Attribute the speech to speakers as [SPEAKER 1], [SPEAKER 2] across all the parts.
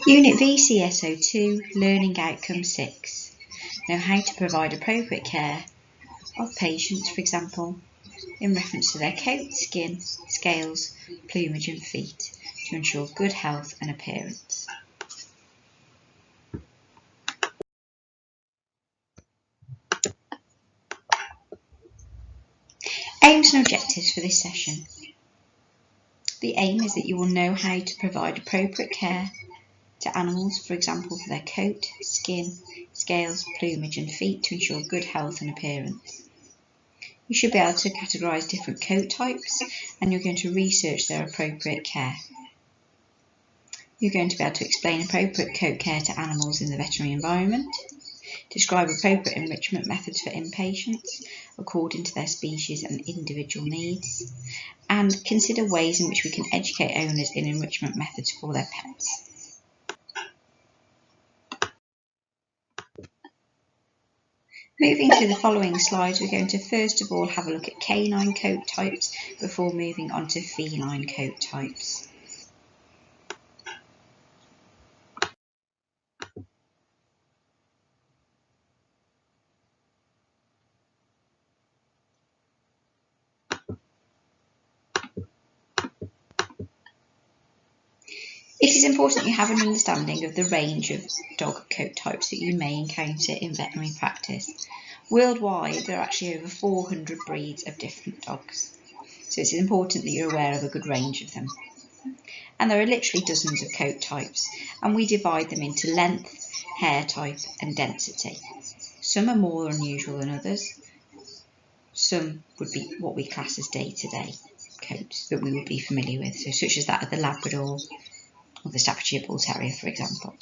[SPEAKER 1] Unit Vcs02 Learning Outcome 6. Know how to provide appropriate care of patients, for example, in reference to their coat, skin, scales, plumage and feet to ensure good health and appearance. Aims and objectives for this session. The aim is that you will know how to provide appropriate care to animals, for example, for their coat, skin, scales, plumage and feet to ensure good health and appearance. You should be able to categorise different coat types and you're going to research their appropriate care. You're going to be able to explain appropriate coat care to animals in the veterinary environment, describe appropriate enrichment methods for inpatients according to their species and individual needs, and consider ways in which we can educate owners in enrichment methods for their pets. Moving through the following slides, we're going to first of all have a look at canine coat types before moving on to feline coat types. It is important you have an understanding of the range of dog coat types that you may encounter in veterinary practice. Worldwide, there are actually over 400 breeds of different dogs, so it's important that you're aware of a good range of them. And there are literally dozens of coat types, and we divide them into length, hair type and density. Some are more unusual than others. Some would be what we class as day-to-day coats that we would be familiar with, so such as that of the Labrador or the Staffordshire Bull Terrier, for example.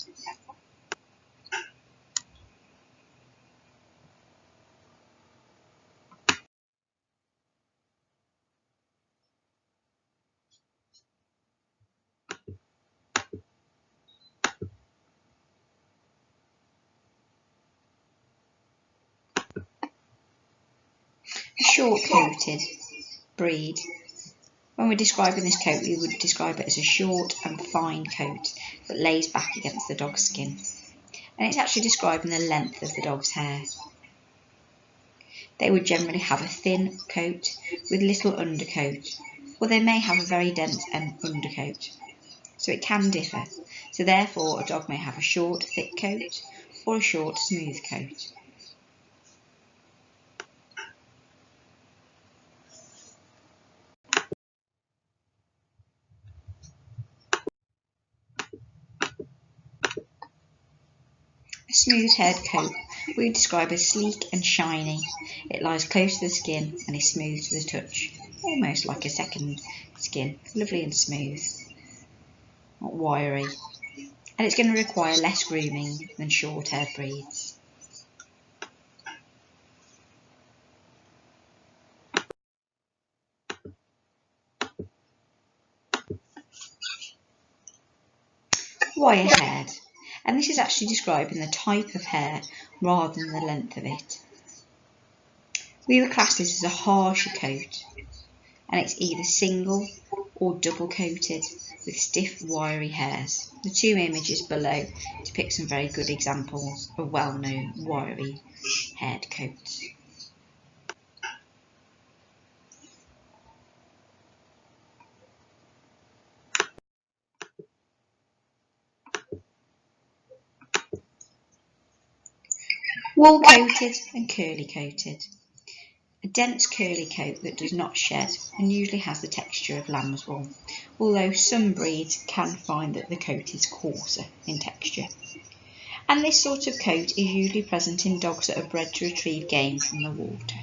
[SPEAKER 1] A short-coated breed. When we're describing this coat, we would describe it as a short and fine coat that lays back against the dog's skin. And it's actually describing the length of the dog's hair. They would generally have a thin coat with little undercoat, or they may have a very dense undercoat. So it can differ. So therefore, a dog may have a short, thick coat or a short, smooth coat. A smooth-haired coat we describe as sleek and shiny. It lies close to the skin and is smooth to the touch, almost like a second skin, lovely and smooth, not wiry. And it's going to require less grooming than short-haired breeds. Wire-haired. And this is actually describing the type of hair rather than the length of it. We would class this as a harsher coat, and it's either single or double coated with stiff wiry hairs. The two images below depict some very good examples of well-known wiry haired coats. Wool coated and curly coated. A dense curly coat that does not shed and usually has the texture of lamb's wool, although some breeds can find that the coat is coarser in texture. And this sort of coat is usually present in dogs that are bred to retrieve game from the water.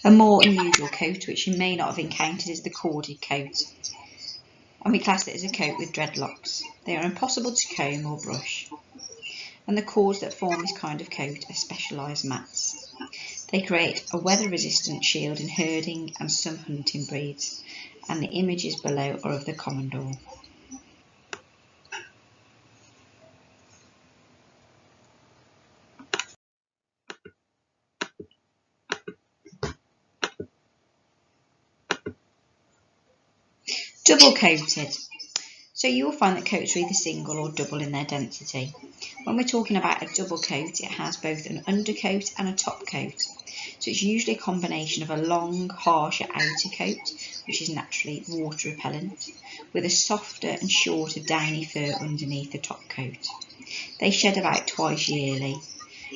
[SPEAKER 1] A more unusual coat, which you may not have encountered, is the corded coat, and we class it as a coat with dreadlocks. They are impossible to comb or brush, and the cords that form this kind of coat are specialised mats. They create a weather-resistant shield in herding and some hunting breeds, and the images below are of the Commodore. Double coated. So you will find that coats are either single or double in their density. When we're talking about a double coat, it has both an undercoat and a top coat. So it's usually a combination of a long, harsher outer coat, which is naturally water repellent, with a softer and shorter downy fur underneath the top coat. They shed about twice yearly.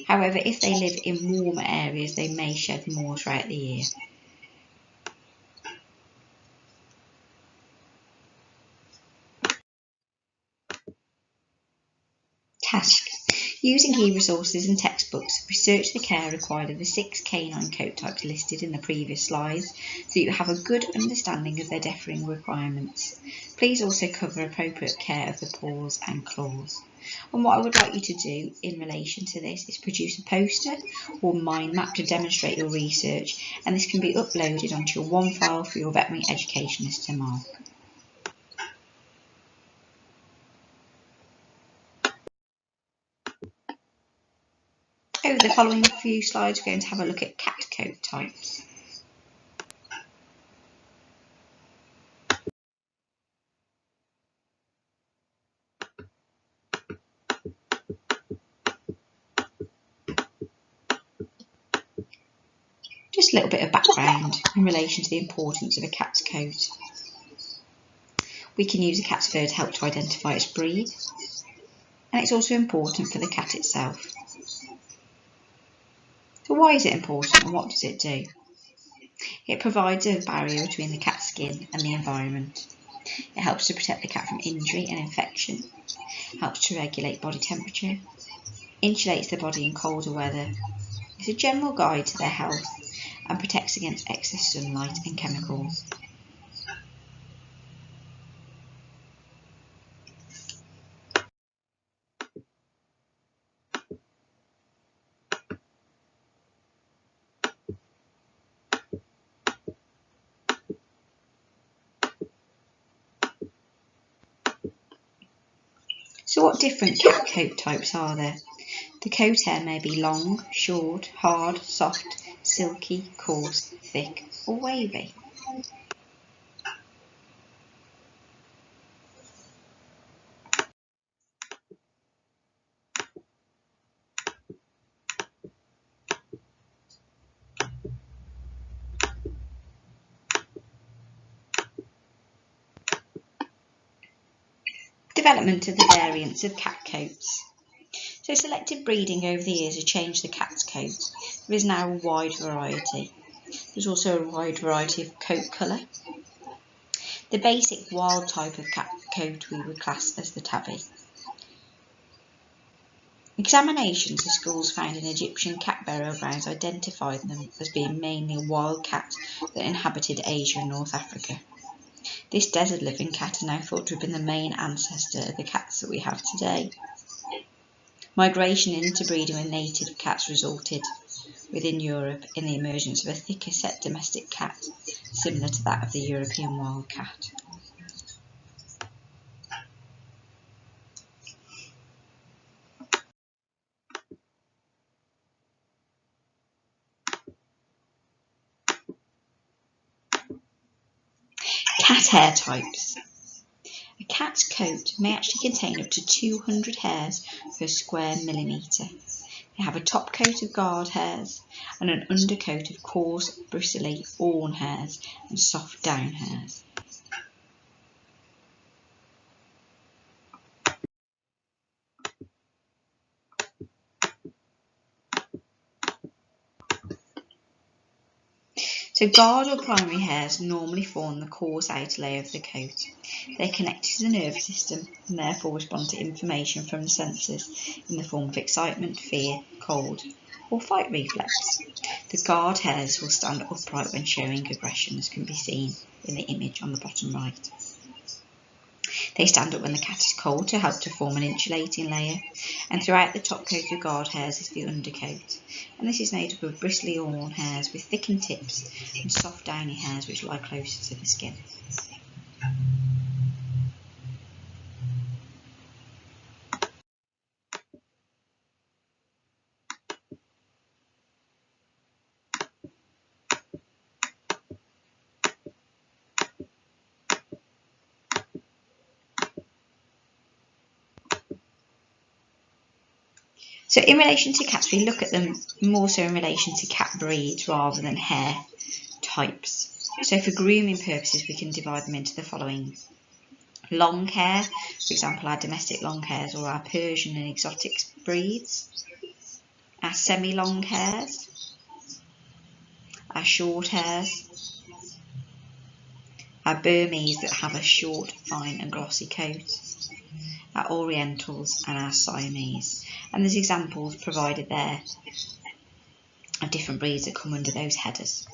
[SPEAKER 1] However, if they live in warmer areas, they may shed more throughout the year. Task. Using key resources and textbooks, research the care required of the 6 canine coat types listed in the previous slides so you have a good understanding of their differing requirements. Please also cover appropriate care of the paws and claws. And what I would like you to do in relation to this is produce a poster or mind map to demonstrate your research, and this can be uploaded onto your OneFile for your veterinary educationist to mark. Over the following few slides, we're going to have a look at cat coat types. Just a little bit of background in relation to the importance of a cat's coat. We can use a cat's fur to help to identify its breed, and it's also important for the cat itself. So why is it important and what does it do? It provides a barrier between the cat's skin and the environment. It helps to protect the cat from injury and infection, helps to regulate body temperature, insulates the body in colder weather, is a general guide to their health, and protects against excess sunlight and chemicals. So what different cat coat types are there? The coat hair may be long, short, hard, soft, silky, coarse, thick or wavy. Development of the variants of cat coats. So selective breeding over the years has changed the cat's coat. There is now a wide variety. There's also a wide variety of coat colour. The basic wild type of cat coat we would class as the tabby. Examinations of schools found in Egyptian cat burial grounds identified them as being mainly a wild cat that inhabited Asia and North Africa. This desert-living cat is now thought to have been the main ancestor of the cats that we have today. Migration into breeding with native cats resulted within Europe in the emergence of a thicker set domestic cat, similar to that of the European wild cat. Cat hair types. A cat's coat may actually contain up to 200 hairs per square millimetre. They have a top coat of guard hairs and an undercoat of coarse, bristly awn hairs and soft down hairs. So guard or primary hairs normally form the coarse outer layer of the coat. They are connected to the nervous system and therefore respond to information from the senses in the form of excitement, fear, cold, or fight reflex. The guard hairs will stand upright when showing aggression, as can be seen in the image on the bottom right. They stand up when the cat is cold to help to form an insulating layer, and throughout the top coat of guard hairs is the undercoat, and this is made up of bristly awn hairs with thickened tips and soft downy hairs which lie closer to the skin. So in relation to cats, we look at them more so in relation to cat breeds rather than hair types. So for grooming purposes, we can divide them into the following. Long hair, for example, our domestic long hairs or our Persian and exotic breeds. Our semi-long hairs. Our short hairs. Our Burmese that have a short, fine and glossy coat. Our Orientals and our Siamese. And there's examples provided there of different breeds that come under those headers.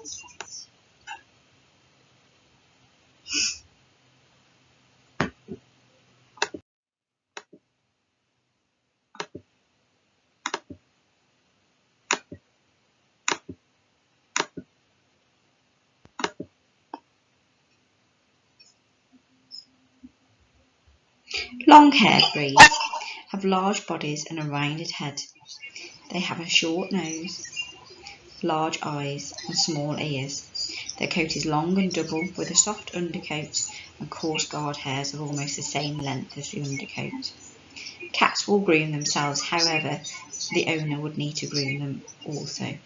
[SPEAKER 1] Long-haired breeds have large bodies and a rounded head. They have a short nose, large eyes and small ears. Their coat is long and double with a soft undercoat and coarse guard hairs of almost the same length as the undercoat. Cats will groom themselves, however, the owner would need to groom them also.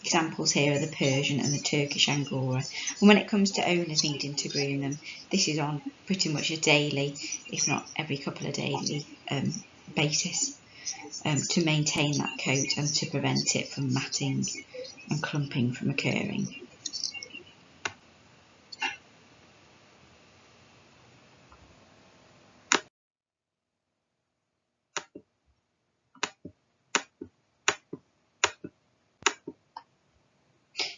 [SPEAKER 1] Examples here are the Persian and the Turkish Angora. And when it comes to owners needing to groom them, this is on pretty much a daily, if not every couple of daily basis to maintain that coat and to prevent it from matting and clumping from occurring.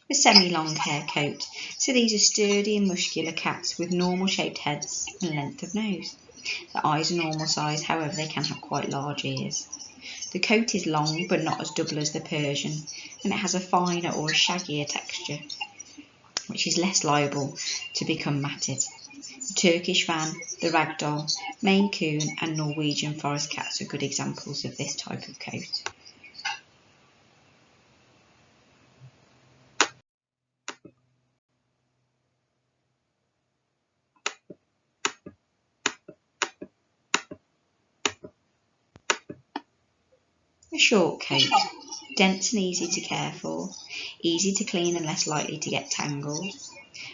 [SPEAKER 1] The semi-long hair coat. So these are sturdy and muscular cats with normal shaped heads and length of nose. The eyes are normal size, however they can have quite large ears. The coat is long but not as double as the Persian, and it has a finer or a shaggier texture, which is less liable to become matted. The Turkish Van, the Ragdoll, Maine Coon and Norwegian Forest Cats are good examples of this type of coat. A short coat, dense and easy to care for, easy to clean and less likely to get tangled.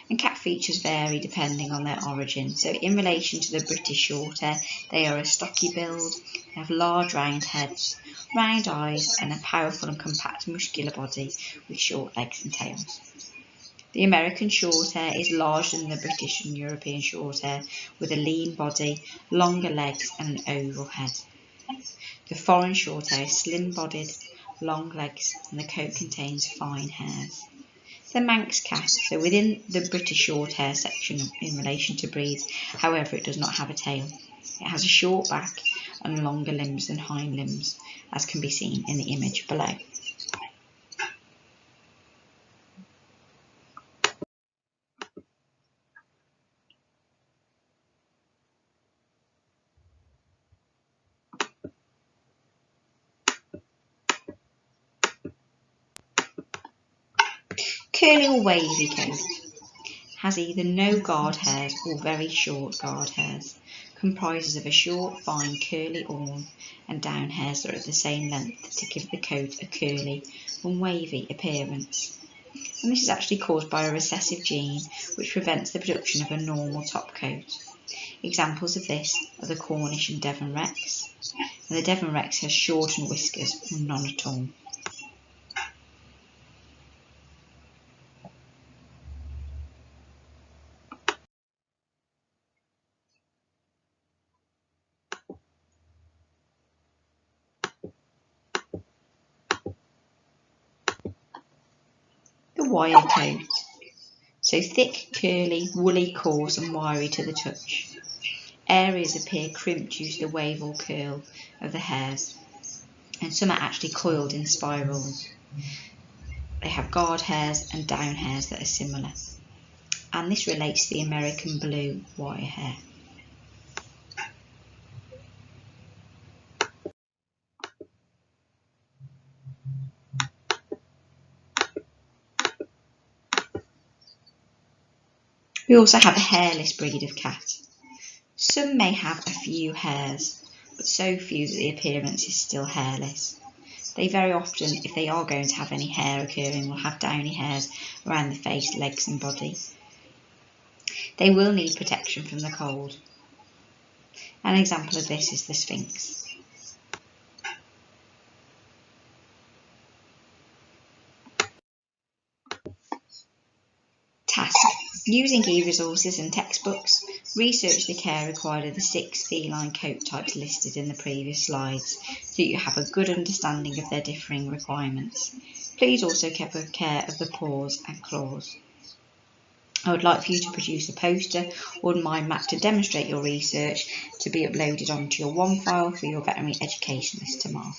[SPEAKER 1] And cat features vary depending on their origin. So in relation to the British Shorthair, they are a stocky build, they have large round heads, round eyes and a powerful and compact muscular body with short legs and tails. The American Shorthair is larger than the British and European Shorthair with a lean body, longer legs and an oval head. The foreign Shorthair is slim-bodied, long legs and the coat contains fine hairs. The Manx cat, so within the British Shorthair section in relation to breeds, however it does not have a tail. It has a short back and longer limbs than hind limbs, as can be seen in the image below. Curly or wavy coat has either no guard hairs or very short guard hairs, comprises of a short, fine, curly awn and down hairs that are at the same length to give the coat a curly and wavy appearance. And this is actually caused by a recessive gene which prevents the production of a normal top coat. Examples of this are the Cornish and Devon Rex, and the Devon Rex has shortened whiskers or none at all. The wire coat. So thick, curly, woolly, coarse and wiry to the touch. Areas appear crimped due to the wave or curl of the hairs, and some are actually coiled in spirals. They have guard hairs and down hairs that are similar. And this relates to the American blue wire hair. We also have a hairless breed of cat. Some may have a few hairs, but so few that the appearance is still hairless. They very often, if they are going to have any hair occurring, will have downy hairs around the face, legs and body. They will need protection from the cold. An example of this is the Sphinx. Task. Using e-resources and textbooks, research the care required of the 6 feline coat types listed in the previous slides so that you have a good understanding of their differing requirements. Please also cover care of the paws and claws. I would like for you to produce a poster or mind map to demonstrate your research to be uploaded onto your OneFile for your veterinary educationalist to mark.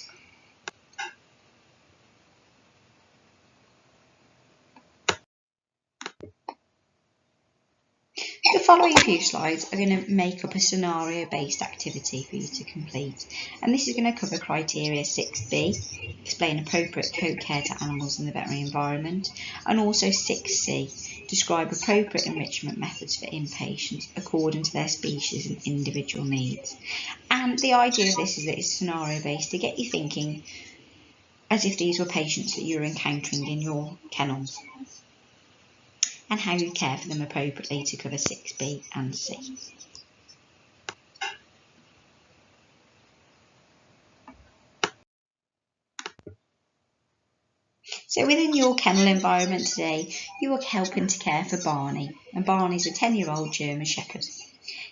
[SPEAKER 1] The following few slides are going to make up a scenario-based activity for you to complete, and this is going to cover criteria 6B, explain appropriate coat care to animals in the veterinary environment, and also 6C, describe appropriate enrichment methods for inpatients according to their species and individual needs. And the idea of this is that it's scenario-based to get you thinking as if these were patients that you're encountering in your kennels, and how you care for them appropriately to cover 6B and C. So within your kennel environment today, you are helping to care for Barney, and Barney's a 10-year-old German Shepherd.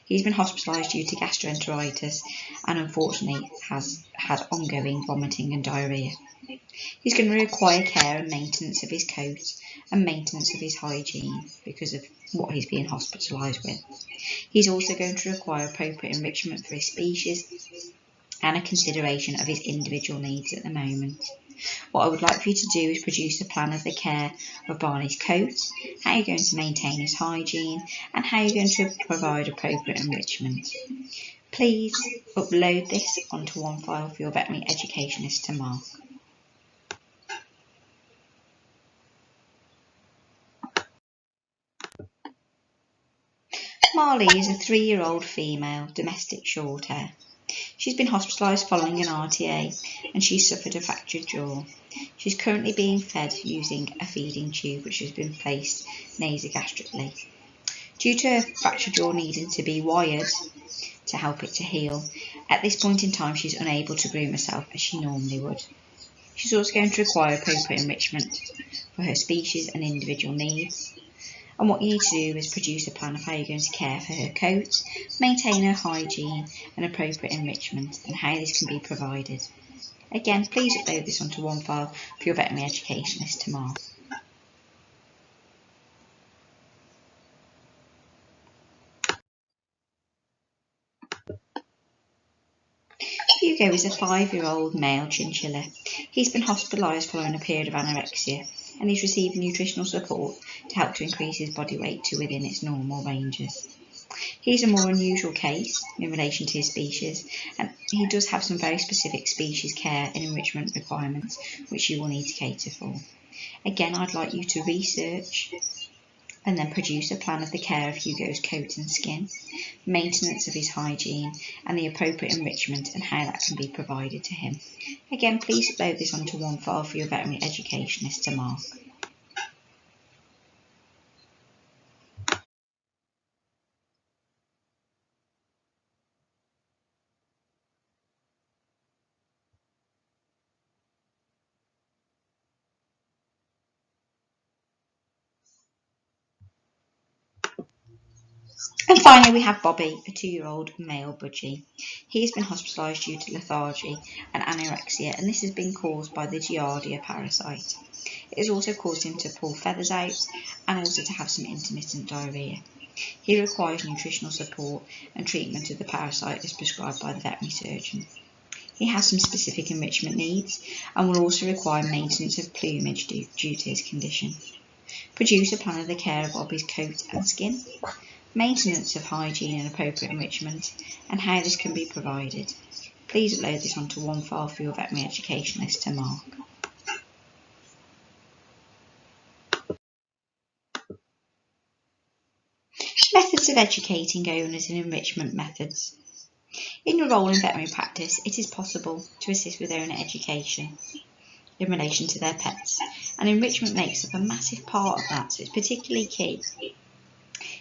[SPEAKER 1] He's been hospitalised due to gastroenteritis and unfortunately has had ongoing vomiting and diarrhoea. He's going to require care and maintenance of his coat and maintenance of his hygiene because of what he's being hospitalised with. He's also going to require appropriate enrichment for his species and a consideration of his individual needs at the moment. What I would like for you to do is produce a plan of the care of Barney's coat, how you're going to maintain his hygiene, and how you're going to provide appropriate enrichment. Please upload this onto OneFile for your veterinary educationalist to mark. Marley is a 3-year-old female domestic short hair. She's been hospitalised following an RTA and she's suffered a fractured jaw. She's currently being fed using a feeding tube which has been placed nasogastrically. Due to her fractured jaw needing to be wired to help it to heal, at this point in time she's unable to groom herself as she normally would. She's also going to require appropriate enrichment for her species and individual needs. And what you need to do is produce a plan of how you're going to care for her coat, maintain her hygiene and appropriate enrichment, and how this can be provided. Again, please upload this onto OneFile for your veterinary educationalist to mark. Hugo is a 5-year-old male chinchilla. He's been hospitalised following a period of anorexia and he's received nutritional support to help to increase his body weight to within its normal ranges. He's a more unusual case in relation to his species, and he does have some very specific species care and enrichment requirements which you will need to cater for. Again, I'd like you to research and then produce a plan of the care of Hugo's coat and skin, maintenance of his hygiene and the appropriate enrichment and how that can be provided to him. Again, please upload this onto OneFile for your veterinary educationalist to mark. And finally, we have Bobby, a 2-year-old male budgie. He's been hospitalised due to lethargy and anorexia, and this has been caused by the Giardia parasite. It has also caused him to pull feathers out and also to have some intermittent diarrhoea. He requires nutritional support and treatment of the parasite as prescribed by the veterinary surgeon. He has some specific enrichment needs and will also require maintenance of plumage due to his condition. Produce a plan of the care of Bobby's coat and skin, maintenance of hygiene and appropriate enrichment, and how this can be provided. Please upload this onto OneFile for your veterinary educationalist to mark. Methods of educating owners in enrichment methods. In your role in veterinary practice, it is possible to assist with owner education in relation to their pets, and enrichment makes up a massive part of that, so it's particularly key.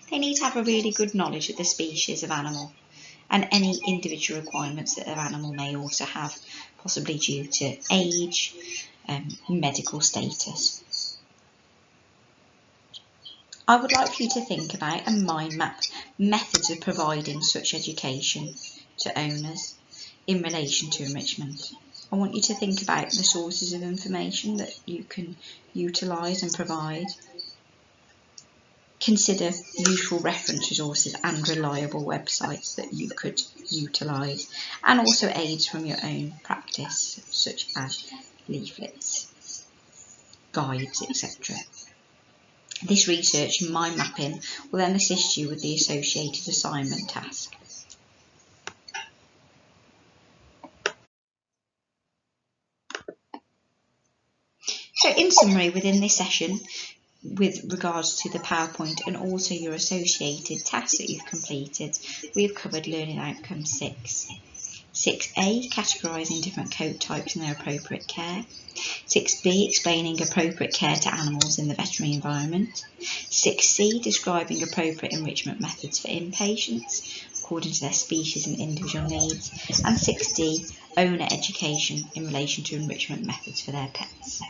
[SPEAKER 1] They need to have a really good knowledge of the species of animal and any individual requirements that their animal may also have, possibly due to age, medical status. I would like for you to think about and mind map methods of providing such education to owners in relation to enrichment. I want you to think about the sources of information that you can utilise and provide. Consider useful reference resources and reliable websites that you could utilise, and also aids from your own practice, such as leaflets, guides, etc. This research and mind mapping will then assist you with the associated assignment task. So in summary, within this session, with regards to the PowerPoint and also your associated tasks that you've completed, we have covered Learning Outcome 6. 6A, categorising different coat types and their appropriate care. 6B, explaining appropriate care to animals in the veterinary environment. 6C, describing appropriate enrichment methods for inpatients according to their species and individual needs. And 6D, owner education in relation to enrichment methods for their pets.